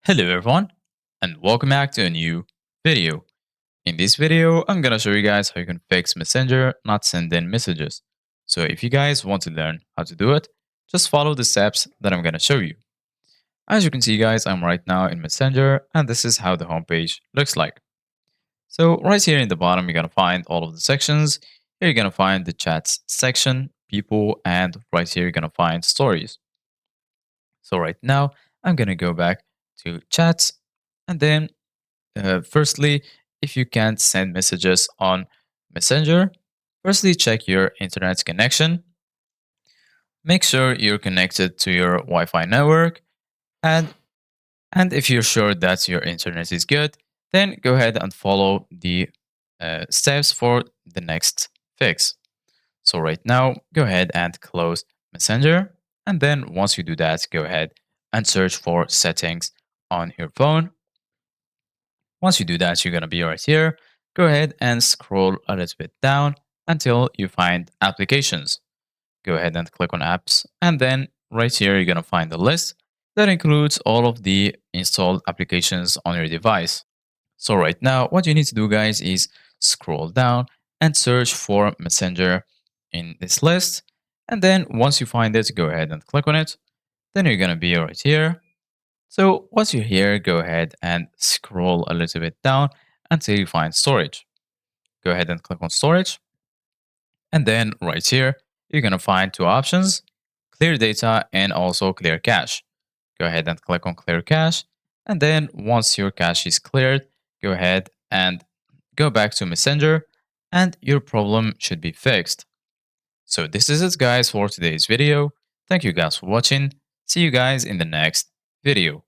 Hello everyone and welcome back to a new video. In this video, I'm gonna show you guys how you can fix Messenger not sending messages. So if you guys want to learn how to do it, just follow the steps that I'm gonna show you. As you can see guys, I'm right now in Messenger and this is how the homepage looks like. So right here in the bottom, you're gonna find all of the sections. Here you're gonna find the chats section, people, and right here you're gonna find stories. So right now, I'm gonna go back to chats and then firstly, if you can't send messages on Messenger, firstly check your internet connection. Make sure you're connected to your Wi-Fi network, and if you're sure that your internet is good, then go ahead and follow the steps for the next fix. So right now, go ahead and close Messenger, and then once you do that, go ahead and search for settings on your phone. Once you do that, you're going to be right here. Go ahead and scroll a little bit down until you find applications. Go ahead and click on apps. And then right here, you're going to find a list that includes all of the installed applications on your device. So right now, what you need to do, guys, is scroll down and search for Messenger in this list. And then once you find it, go ahead and click on it. Then you're going to be right here. So once you're here, go ahead and scroll a little bit down until you find storage. Go ahead and click on storage. And then right here, you're going to find two options, clear data and also clear cache. Go ahead and click on clear cache. And then once your cache is cleared, go ahead and go back to Messenger and your problem should be fixed. So this is it guys for today's video. Thank you guys for watching. See you guys in the next video.